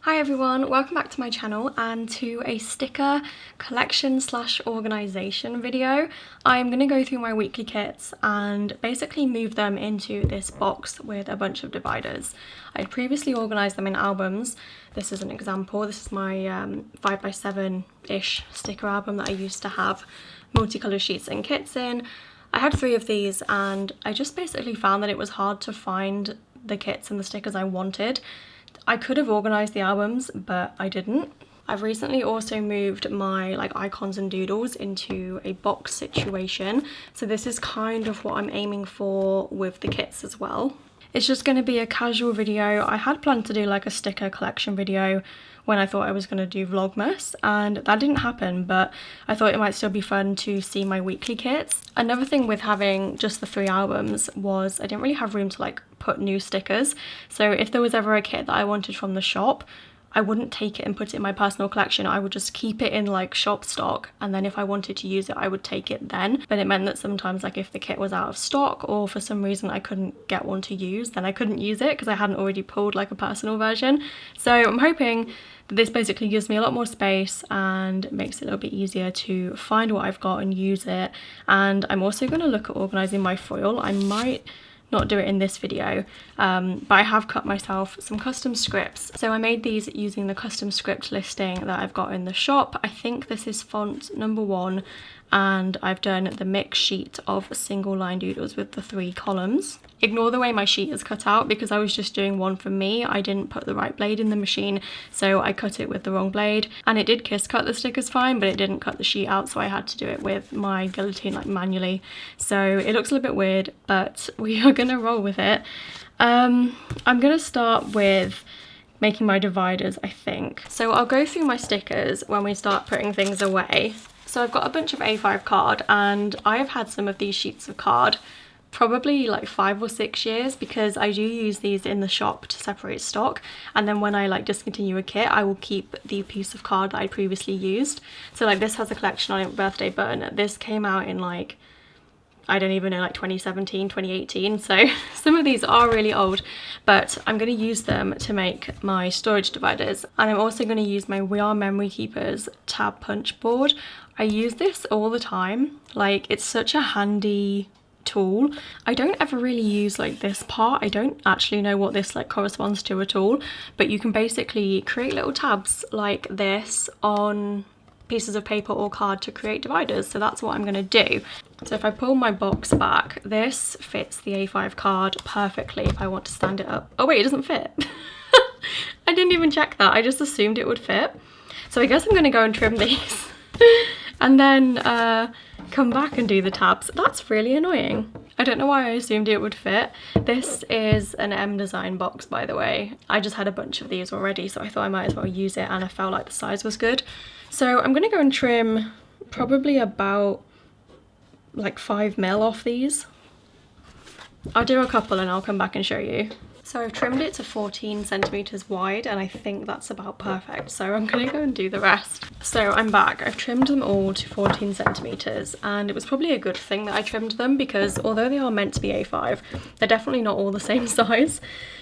Hi everyone, welcome back to my channel and to a sticker collection slash organisation video. I'm going to go through my weekly kits and basically move them into this box with a bunch of dividers. I'd previously organised them in albums. This is an example. This is my 5x7-ish sticker album that I used to have multicolour sheets and kits in. I had 3 of these and I just basically found that it was hard to find the kits and the stickers I wanted. I could have organised the albums, but I didn't. I've recently also moved my icons and doodles into a box situation. So this is kind of what I'm aiming for with the kits as well. It's just going to be a casual video. I had planned to do like a sticker collection video when I thought I was going to do Vlogmas, and that didn't happen, but I thought it might still be fun to see my weekly kits. Another thing with having just the 3 albums was I didn't really have room to put new stickers. So if there was ever a kit that I wanted from the shop, I wouldn't take it and put it in my personal collection. I would just keep it in shop stock, and then if I wanted to use it I would take it then. But it meant that sometimes if the kit was out of stock or for some reason I couldn't get one to use, then I couldn't use it because I hadn't already pulled a personal version. So I'm hoping that this basically gives me a lot more space and makes it a little bit easier to find what I've got and use it. And I'm also going to look at organising my foil. I might not do it in this video, but I have cut myself some custom scripts. So I made these using the custom script listing that I've got in the shop. I think this is font number 1, and I've done the mix sheet of single line doodles with the 3 columns. Ignore the way my sheet is cut out because I was just doing one for me. I didn't put the right blade in the machine, so I cut it with the wrong blade, and it did kiss cut the stickers fine, but it didn't cut the sheet out, so I had to do it with my guillotine manually. So it looks a little bit weird, but we are gonna roll with it. I'm gonna start with making my dividers, I think. So I'll go through my stickers when we start putting things away. So I've got a bunch of A5 card, and I have had some of these sheets of card probably 5 or 6 years because I do use these in the shop to separate stock, and then when I discontinue a kit I will keep the piece of card that I previously used. So this has a collection on it, birthday button. This came out in I don't even know, 2017, 2018, so some of these are really old, but I'm going to use them to make my storage dividers. And I'm also going to use my We Are Memory Keepers tab punch board. I use this all the time. It's such a handy tool. I don't ever really use this part. I don't actually know what this corresponds to at all, but you can basically create little tabs like this on pieces of paper or card to create dividers. So that's what I'm going to do. So if I pull my box back, this fits the A5 card perfectly if I want to stand it up. Oh wait, it doesn't fit. I didn't even check that. I just assumed it would fit. So I guess I'm going to go and trim these and then come back and do the tabs. That's really annoying. I don't know why I assumed it would fit. This is an M Design box, by the way. I just had a bunch of these already, so I thought I might as well use it, and I felt like the size was good. So I'm gonna go and trim probably about 5mm off these. I'll do a couple and I'll come back and show you. So I've trimmed it to 14 centimeters wide, and I think that's about perfect. So I'm gonna go and do the rest. So I'm back. I've trimmed them all to 14 centimeters, and it was probably a good thing that I trimmed them because although they are meant to be A5, they're definitely not all the same size.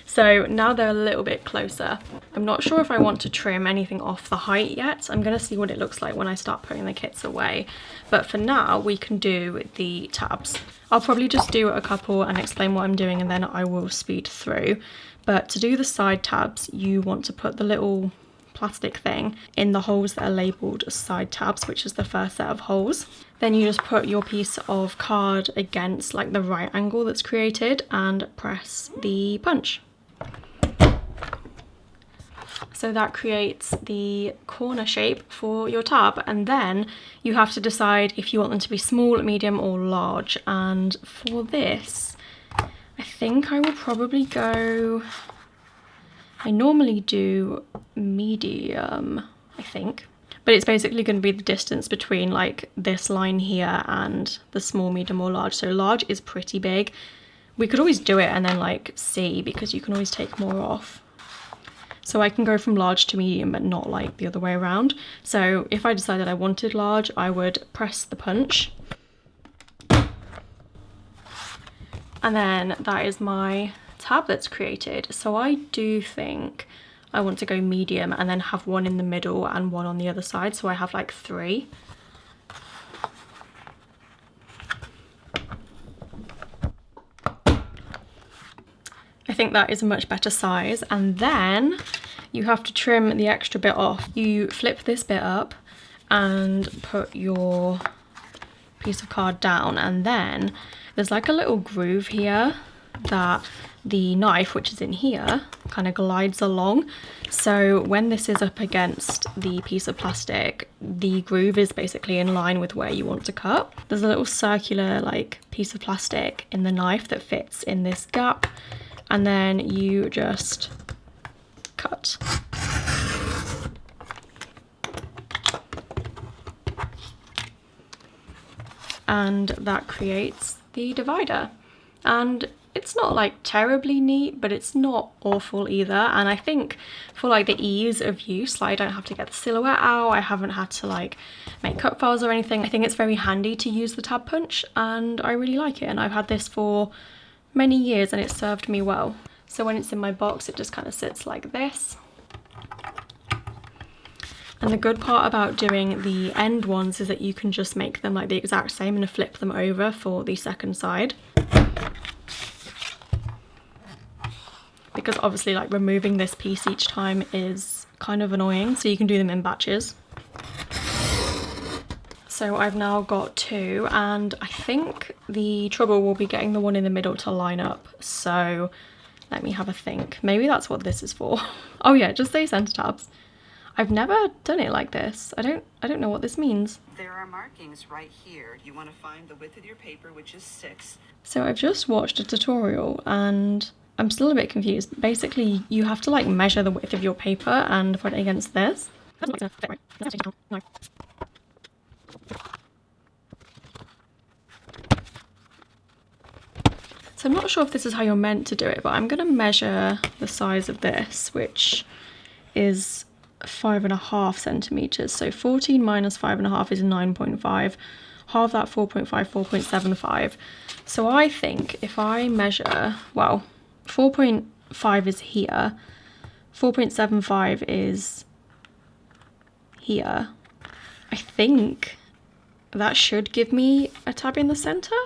So now they're a little bit closer. I'm not sure if I want to trim anything off the height yet. I'm gonna see what it looks like when I start putting the kits away. But for now, we can do the tabs. I'll probably just do a couple and explain what I'm doing, and then I will speed through. But to do the side tabs, you want to put the little plastic thing in the holes that are labelled side tabs, which is the first set of holes. Then you just put your piece of card against the right angle that's created and press the punch. So that creates the corner shape for your tab, and then you have to decide if you want them to be small, medium or large. And for this, I think I will probably go, I normally do medium, I think. But it's basically going to be the distance between this line here and the small, medium or large. So large is pretty big. We could always do it and then see, because you can always take more off. So I can go from large to medium, but not the other way around. So if I decided I wanted large, I would press the punch. And then that is my tab that's created. So I do think I want to go medium and then have one in the middle and one on the other side, so I have like 3. I think that is a much better size. And then you have to trim the extra bit off. You flip this bit up and put your piece of card down, and then there's like a little groove here that the knife, which is in here, kind of glides along. So when this is up against the piece of plastic, the groove is basically in line with where you want to cut. There's a little circular like piece of plastic in the knife that fits in this gap, and then you just cut. And that creates the divider. And it's not like terribly neat, but it's not awful either. And I think for like the ease of use, like I don't have to get the silhouette out, I haven't had to like make cut files or anything. I think it's very handy to use the tab punch, and I really like it. And I've had this for many years and it served me well. So when it's in my box, it just kind of sits like this. And the good part about doing the end ones is that you can just make them like the exact same and flip them over for the second side. Because obviously like removing this piece each time is kind of annoying, so you can do them in batches. So I've now got 2, and I think the trouble will be getting the one in the middle to line up. So let me have a think. Maybe that's what this is for. Oh yeah, just say center tabs. I've never done it like this. I don't know what this means. There are markings right here. You want to find the width of your paper, which is 6. So I've just watched a tutorial and I'm still a bit confused. Basically, you have to like measure the width of your paper and put it against this. So I'm not sure if this is how you're meant to do it, but I'm going to measure the size of this, which is 5.5 centimeters. So 14 minus 5.5 is 9.5. Half that, 4.5, 4.75. So I think if I measure, well, 4.5 is here, 4.75 is here. I think that should give me a tab in the center.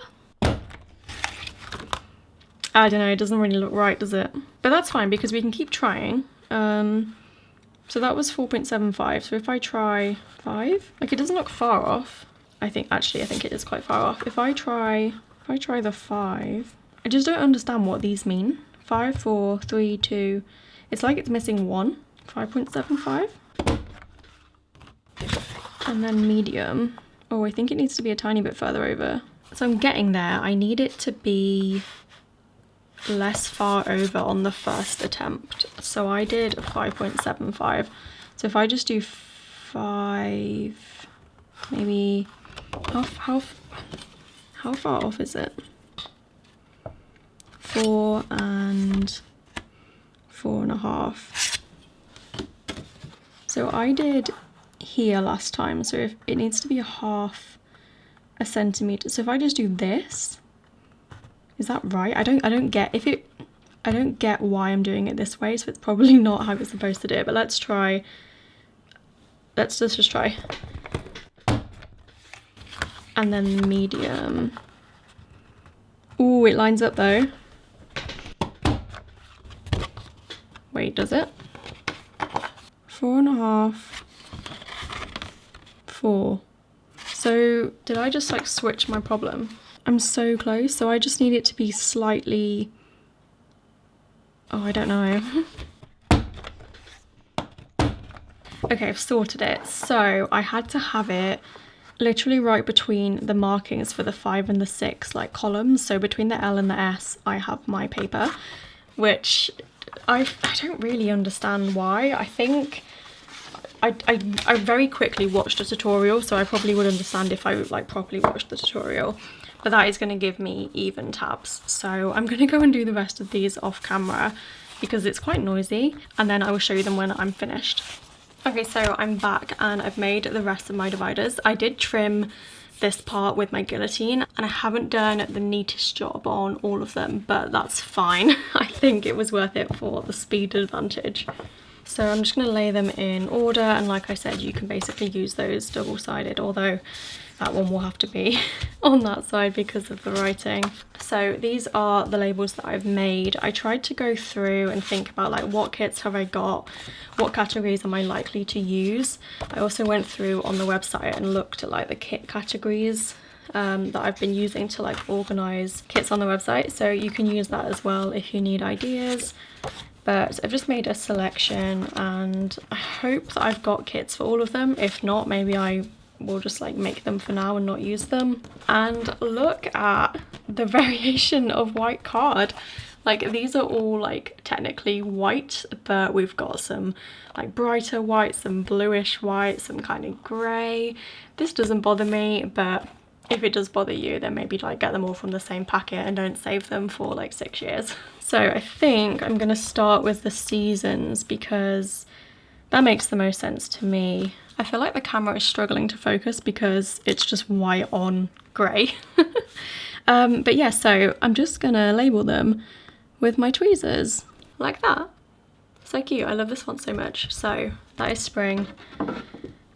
I don't know, it doesn't really look right, does it? But that's fine because we can keep trying. So that was 4.75. So if I try 5, like it doesn't look far off. I think it is quite far off. If I try the 5, I just don't understand what these mean. 5, 4, 3, 2. It's like it's missing 1. 5.75. And then medium. Oh, I think it needs to be a tiny bit further over. So I'm getting there. I need it to be less far over on the first attempt. So I did 5.75. So if I just do 5, maybe how far off is it? 4 and 4.5. So I did here last time, so if it needs to be 0.5 centimeter. So if I just do this, is that right? I don't get why I'm doing it this way, so it's probably not how it's supposed to do it, but let's try. Let's just try. And then medium. Ooh, it lines up though. Wait, does it? 4.5. 4. So did I just like switch my problem? I'm so close, so I just need it to be slightly, oh, I don't know. Okay, I've sorted it. So I had to have it literally right between the markings for the 5 and the 6 like columns. So between the L and the S, I have my paper, which I don't really understand why. I think I very quickly watched a tutorial, so I probably would understand if I like properly watched the tutorial. But that is going to give me even tabs. So I'm going to go and do the rest of these off camera because it's quite noisy, and then I will show you them when I'm finished. Okay, so I'm back and I've made the rest of my dividers. I did trim this part with my guillotine and I haven't done the neatest job on all of them, but that's fine. I think it was worth it for the speed advantage. So I'm just going to lay them in order, and like I said, you can basically use those double-sided, although that one will have to be on that side because of the writing. So these are the labels that I've made. I tried to go through and think about like what kits have I got, what categories am I likely to use. I also went through on the website and looked at like the kit categories that I've been using to like organize kits on the website, so you can use that as well if you need ideas. But I've just made a selection, and I hope that I've got kits for all of them. If not, maybe I will just like make them for now and not use them. And look at the variation of white card. Like these are all like technically white, but we've got some like brighter white, some bluish white, some kind of grey. This doesn't bother me, but if it does bother you, then maybe like get them all from the same packet and don't save them for like 6 years. So I think I'm gonna start with the seasons because that makes the most sense to me. I feel like the camera is struggling to focus because it's just white on grey. But yeah, so I'm just gonna label them with my tweezers like that. So cute, I love this one so much. So that is spring,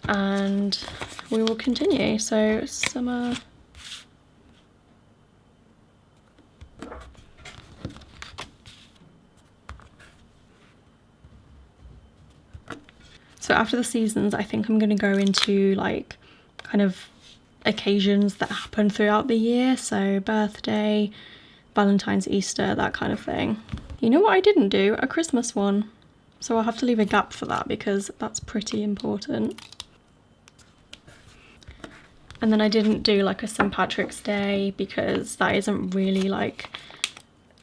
and we will continue. So summer. So after the seasons, I think I'm going to go into like kind of occasions that happen throughout the year. So birthday, Valentine's, Easter, that kind of thing. You know what I didn't do? A Christmas one. So I'll have to leave a gap for that because that's pretty important. And then I didn't do like a St. Patrick's Day because that isn't really like,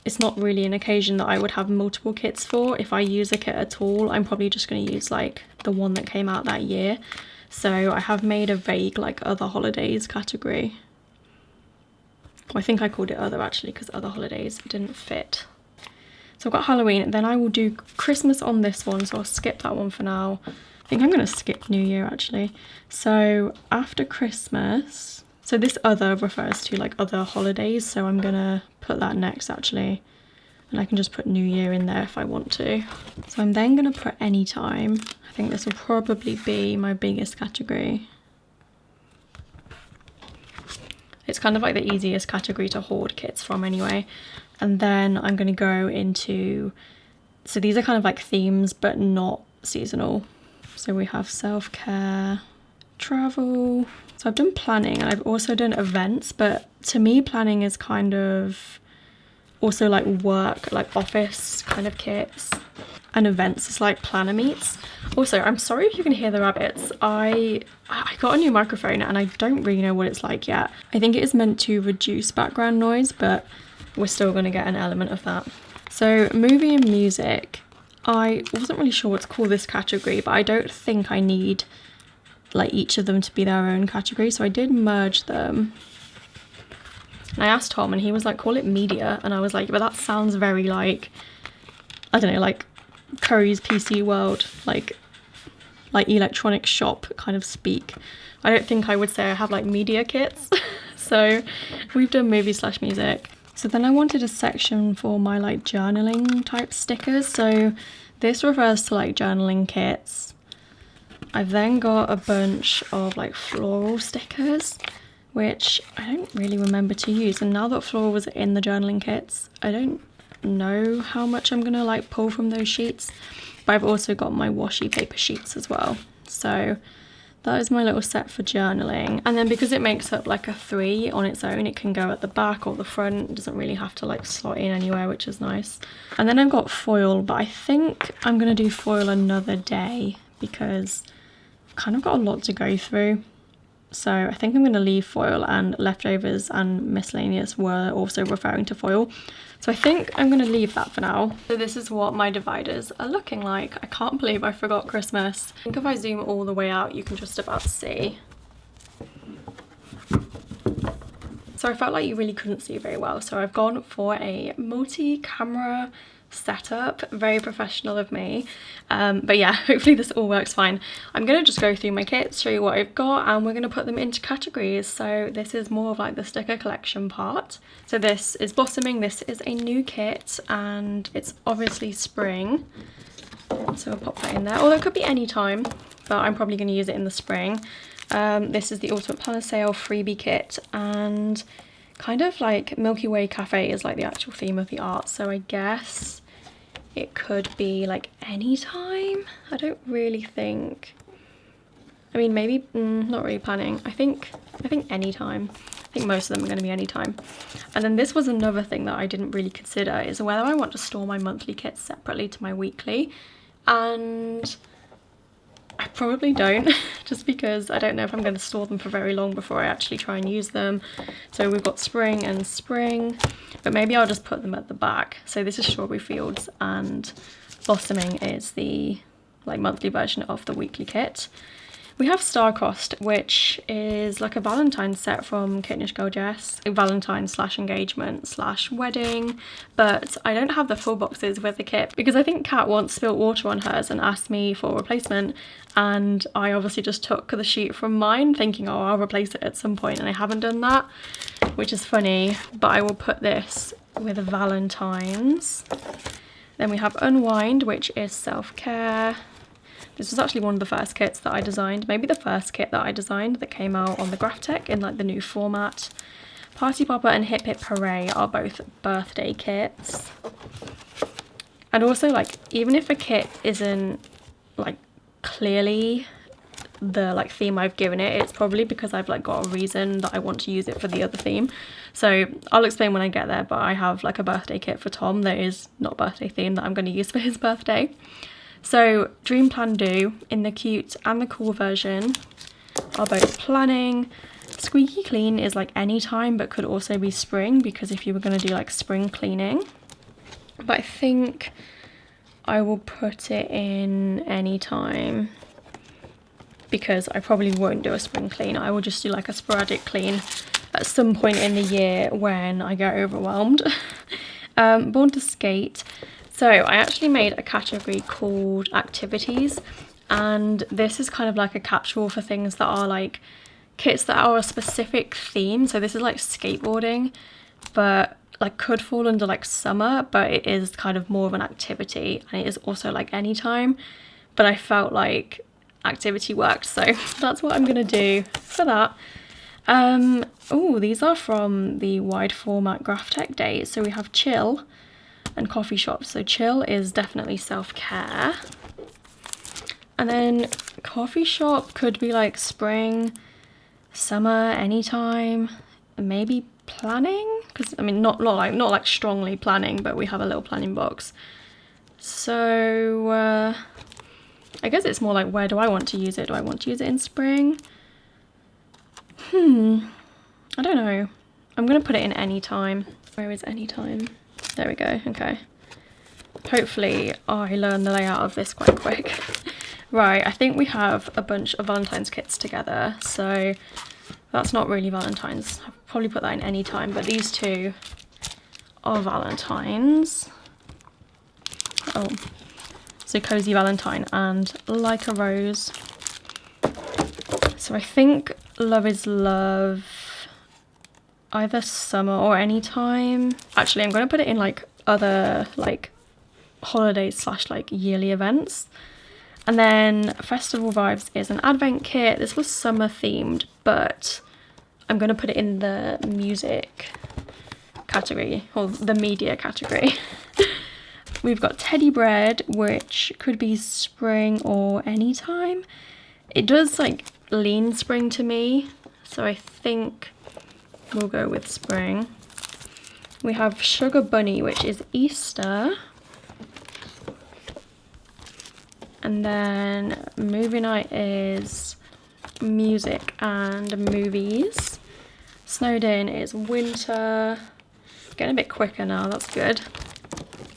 it's not really an occasion that I would have multiple kits for. If I use a kit at all, I'm probably just going to use like the one that came out that year. So I have made a vague like other holidays category. I think I called it other actually because other holidays didn't fit. So I've got Halloween, then I will do Christmas on this one, so I'll skip that one for now. I think I'm going to skip New Year actually. So after Christmas, so this other refers to like other holidays, so I'm going to put that next actually. And I can just put New Year in there if I want to. So I'm then going to put anytime. I think this will probably be my biggest category. It's kind of like the easiest category to hoard kits from anyway. And then I'm going to go into, so these are kind of like themes but not seasonal. So we have self-care, travel. So I've done planning and I've also done events, but to me planning is kind of also like work, like office kind of kits, and events is like planner meets. Also, I'm sorry if you can hear the rabbits. I got a new microphone and I don't really know what it's like yet. I think it is meant to reduce background noise, but we're still going to get an element of that. So movie and music, I wasn't really sure what to call this category, but I don't think I need like each of them to be their own category, so I did merge them. And I asked Tom and he was like, call it media, and I was like, but that sounds very like, I don't know, like Curry's PC World, like electronic shop kind of speak. I don't think I would say I have like media kits. So we've done movie / music. So then I wanted a section for my like journaling type stickers. So this refers to like journaling kits. I've then got a bunch of like floral stickers, which I don't really remember to use. And now that floral was in the journaling kits, I don't know how much I'm gonna like pull from those sheets. But I've also got my washi paper sheets as well. So that is my little set for journaling. And then because it makes up like a 3 on its own, it can go at the back or the front. It doesn't really have to like slot in anywhere, which is nice. And then I've got foil, but I think I'm gonna do foil another day because I've kind of got a lot to go through. So I think I'm gonna leave foil, and leftovers and miscellaneous were also referring to foil. So I think I'm gonna leave that for now. So this is what my dividers are looking like. I can't believe I forgot Christmas. I think if I zoom all the way out, you can just about see. So I felt like you really couldn't see very well. So I've gone for a multi-camera setup, very professional of me, but yeah, hopefully this all works fine. I'm gonna just go through my kits, show you what I've got, and we're gonna put them into categories. So this is more of like the sticker collection part. So this is blossoming, this is a new kit, and it's obviously spring. So I'll pop that in there. Although it could be any time, but I'm probably going to use it in the spring. This is the Ultimate Planner Sale freebie kit, and kind of like Milky Way Cafe is like the actual theme of the art, so I guess it could be like any time. I don't really think, I mean maybe not really planning. I think any time. I think most of them are going to be any time. And then this was another thing that I didn't really consider, is whether I want to store my monthly kits separately to my weekly, and I probably don't, just because I don't know if I'm going to store them for very long before I actually try and use them. So we've got spring and spring, but maybe I'll just put them at the back. So this is Strawberry Fields, and Blossoming is the like monthly version of the weekly kit. We have Star-Crossed, which is like a Valentine's set from Kittenish Girl Jess, a Valentine's / engagement / wedding, but I don't have the full boxes with the kit because I think Kat once spilt water on hers and asked me for a replacement, and I obviously just took the sheet from mine thinking, oh, I'll replace it at some point, and I haven't done that, which is funny, but I will put this with Valentine's. Then we have Unwind, which is self-care. This was actually one of the first kits that I designed, maybe the first kit that I designed that came out on the Graphtec in like the new format. Party Popper and Hip Hip Hooray are both birthday kits. And also, like, even if a kit isn't like clearly the like theme I've given it, it's probably because I've like got a reason that I want to use it for the other theme. So I'll explain when I get there, but I have like a birthday kit for Tom that is not birthday theme that I'm going to use for his birthday. So Dream Plan Do in the cute and the cool version are both planning. Squeaky Clean is like any time, but could also be spring, because if you were going to do like spring cleaning. But I think I will put it in any time, because I probably won't do a spring clean. I will just do like a sporadic clean at some point in the year when I get overwhelmed. Born to Skate. So I actually made a category called activities, and this is kind of like a capsule for things that are like kits that are a specific theme. So this is like skateboarding, but like could fall under like summer, but it is kind of more of an activity, and it is also like anytime, but I felt like activity worked, so that's what I'm gonna do for that. Oh, these are from the wide format Graphtec days. So we have Chill and Coffee Shop. So Chill is definitely self-care, and then Coffee Shop could be like spring, summer, anytime, maybe planning, because I mean not like strongly planning, but we have a little planning box. So I guess it's more like, where do I want to use it? Do I want to use it in spring? I don't know. I'm gonna put it in any time. Where is any time? There we go. Okay. Hopefully I learn the layout of this quite quick. Right, I think we have a bunch of Valentine's kits together, so that's not really Valentine's. I'll probably put that in any time, but these two are Valentine's. Oh, so Cozy Valentine and Like a Rose. So I think Love is Love, either summer or anytime. Actually, I'm going to put it in like other like holidays / like yearly events. And then Festival Vibes is an advent kit. This was summer themed, but I'm going to put it in the music category, or the media category. We've got Teddy Bread, which could be spring or anytime. It does like lean spring to me, so I think we'll go with spring. We have Sugar Bunny, which is Easter. And then Movie Night is music and movies. Snowed In is winter. Getting a bit quicker now, that's good.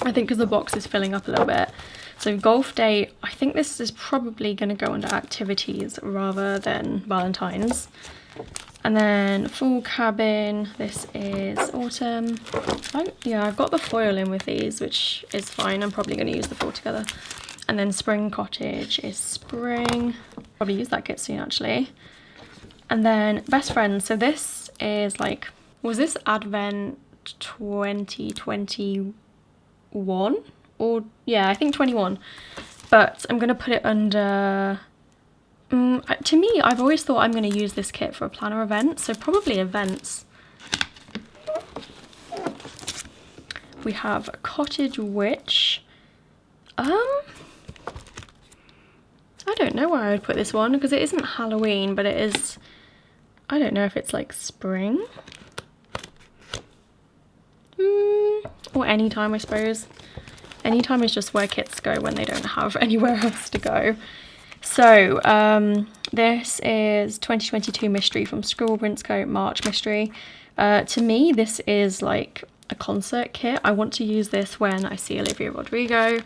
I think because the box is filling up a little bit. So Golf Day, I think this is probably going to go under activities rather than Valentine's. And then Full Cabin, this is autumn. Yeah, I've got the foil in with these, which is fine. I'm probably going to use the four together. And then Spring Cottage is spring. Probably use that kit soon, actually. And then Best Friends. So this is like, was this Advent 2021? Or yeah, I think 21. but I'm going to put it under... to me, I've always thought I'm going to use this kit for a planner event, so probably events. We have Cottage Witch. I don't know where I would put this one because it isn't Halloween, but it is, I don't know if it's like spring. Or anytime, I suppose. Anytime is just where kits go when they don't have anywhere else to go. So this is 2022 Mystery from Scribble Brinscoat March Mystery. To me, this is like a concert kit. I want to use this when I see Olivia Rodrigo.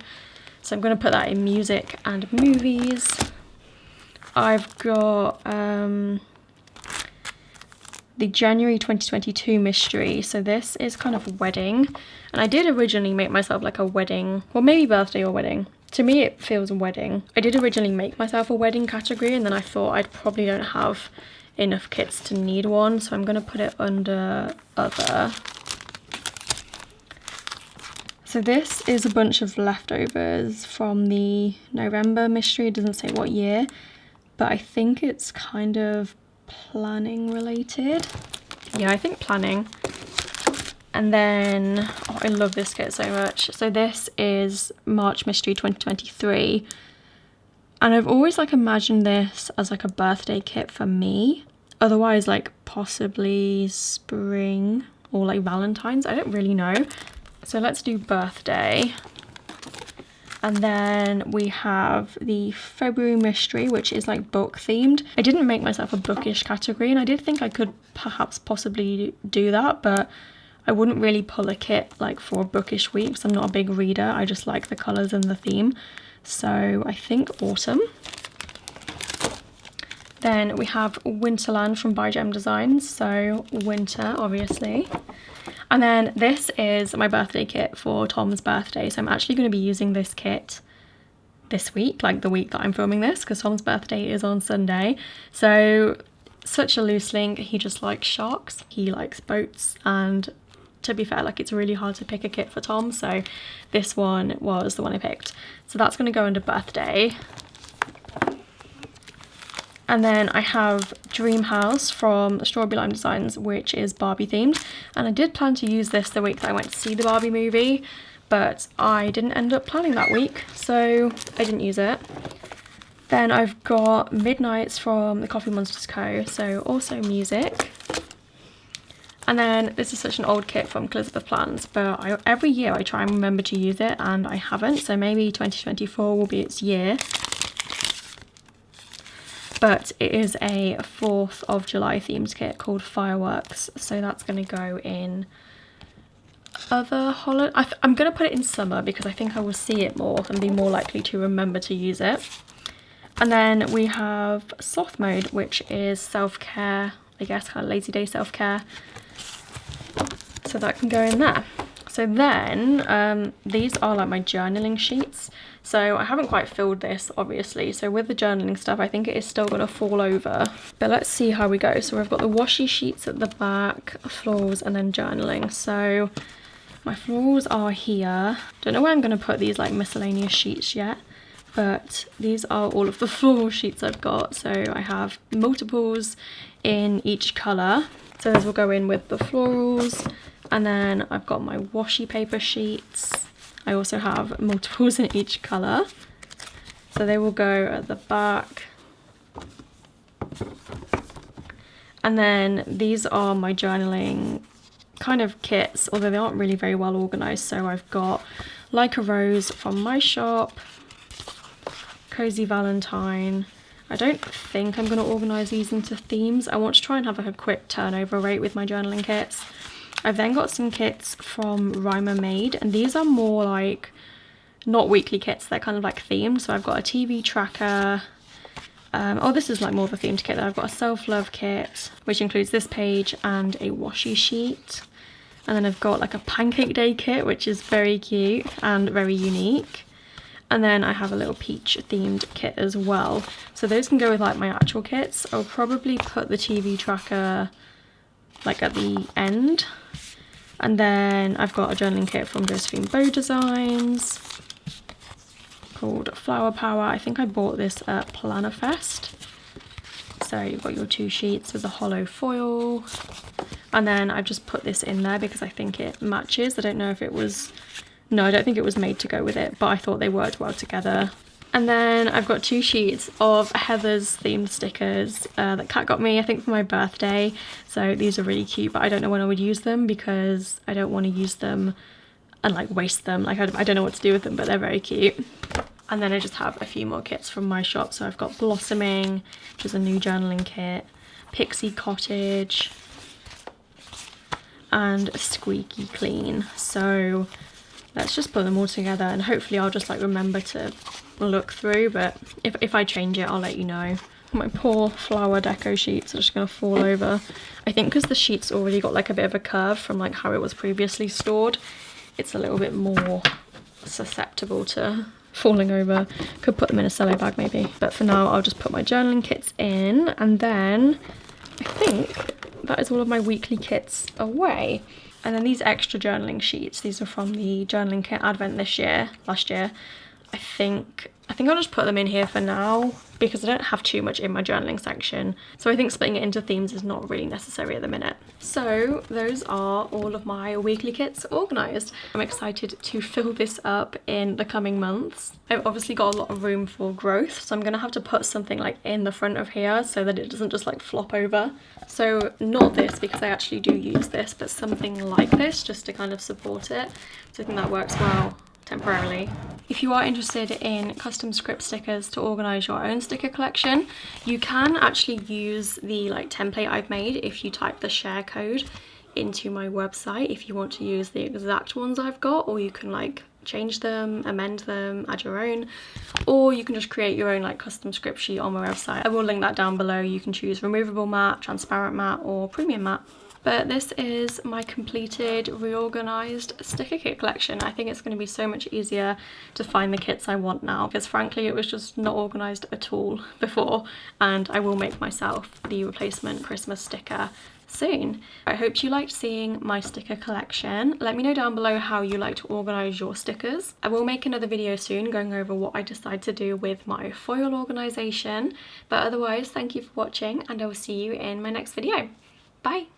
So I'm going to put that in music and movies. I've got the January 2022 Mystery. So this is kind of wedding. And I did originally make myself like a wedding, well maybe birthday or wedding. To me it feels wedding. I did originally make myself a wedding category and then I thought I probably don't have enough kits to need one. So I'm going to put it under other. So this is a bunch of leftovers from the November mystery. It doesn't say what year, but I think it's kind of planning related. Yeah, I think planning. And then, oh, I love this kit so much. So this is March Mystery 2023. And I've always like imagined this as like a birthday kit for me. Otherwise like possibly spring or like Valentine's. I don't really know. So let's do birthday. And then we have the February Mystery, which is like book themed. I didn't make myself a bookish category and I did think I could perhaps possibly do that, but I wouldn't really pull a kit like for a bookish week because I'm not a big reader. I just like the colours and the theme. So I think autumn. Then we have Winterland from By Gem Designs. So winter, obviously. And then this is my birthday kit for Tom's birthday. So I'm actually going to be using this kit this week, like the week that I'm filming this, because Tom's birthday is on Sunday. So such a loose link. He just likes sharks. He likes boats. And to be fair, like it's really hard to pick a kit for Tom. So this one was the one I picked. So that's going to go under birthday. And then I have Dream House from Strawberry Lime Designs, which is Barbie themed. And I did plan to use this the week that I went to see the Barbie movie, but I didn't end up planning that week, so I didn't use it. Then I've got Midnights from the Coffee Monsters Co., so also music. And then this is such an old kit from Elizabeth Plans, but every year I try and remember to use it and I haven't, so maybe 2024 will be its year. But it is a 4th of July themed kit called Fireworks. So that's going to go in other holiday. I'm going to put it in summer because I think I will see it more and be more likely to remember to use it. And then we have Soft Mode, which is self-care, I guess, kind of lazy day self-care. So that can go in there. So then these are like my journaling sheets. So I haven't quite filled this, obviously. So with the journaling stuff, I think it is still going to fall over. But let's see how we go. So we've got the washi sheets at the back, florals, and then journaling. So my florals are here. Don't know where I'm going to put these like miscellaneous sheets yet. But these are all of the floral sheets I've got. So I have multiples in each colour. So those will go in with the florals. And then I've got my washi paper sheets. I also have multiples in each colour. So they will go at the back. And then these are my journaling kind of kits, although they aren't really very well organised. So I've got Like a Rose from my shop, Cozy Valentine. I don't think I'm going to organise these into themes. I want to try and have like a quick turnover rate with my journaling kits. I've then got some kits from Rhymer Made, and these are more like not weekly kits, they're kind of like themed. So I've got a TV tracker. Oh, this is like more of a themed kit. I've got a self-love kit, which includes this page and a washi sheet. And then I've got like a pancake day kit, which is very cute and very unique. And then I have a little peach themed kit as well. So those can go with like my actual kits. I'll probably put the TV tracker like at the end. And then I've got a journaling kit from Josephine Bow Designs. called Flower Power. I think I bought this at Plannerface. So you've got your 2 sheets with the hollow foil. And then I just put this in there because I think it matches. I don't know if it was... No, I don't think it was made to go with it, but I thought they worked well together. And then I've got 2 sheets of Heather's themed stickers that Kat got me, I think, for my birthday. So these are really cute, but I don't know when I would use them because I don't want to use them and like waste them. Like I don't know what to do with them, but they're very cute. And then I just have a few more kits from my shop. So I've got Blossoming, which is a new journaling kit, Pixie Cottage, and Squeaky Clean. So let's just put them all together and hopefully I'll just like remember to look through, but if I change it, I'll let you know. My poor flower deco sheets are just gonna fall over. I think because the sheet's already got like a bit of a curve from like how it was previously stored, it's a little bit more susceptible to falling over. Could put them in a cello bag maybe, but for now I'll just put my journaling kits in, and then I think that is all of my weekly kits away. And then these extra journaling sheets, these are from the journaling kit advent last year. I think I'll just put them in here for now because I don't have too much in my journaling section. So I think splitting it into themes is not really necessary at the minute. So those are all of my weekly kits organised. I'm excited to fill this up in the coming months. I've obviously got a lot of room for growth, so I'm gonna have to put something like in the front of here so that it doesn't just like flop over. So not this because I actually do use this, but something like this just to kind of support it. So I think that works well temporarily. If you are interested in custom script stickers to organise your own sticker collection, you can actually use the like template I've made if you type the share code into my website if you want to use the exact ones I've got, or you can like change them, amend them, add your own, or you can just create your own like custom script sheet on my website. I will link that down below. You can choose removable matte, transparent matte, or premium matte. But this is my completed reorganised sticker kit collection. I think it's going to be so much easier to find the kits I want now because frankly it was just not organised at all before, and I will make myself the replacement Christmas sticker soon. I hope you liked seeing my sticker collection. Let me know down below how you like to organise your stickers. I will make another video soon going over what I decide to do with my foil organisation, but otherwise thank you for watching and I will see you in my next video. Bye!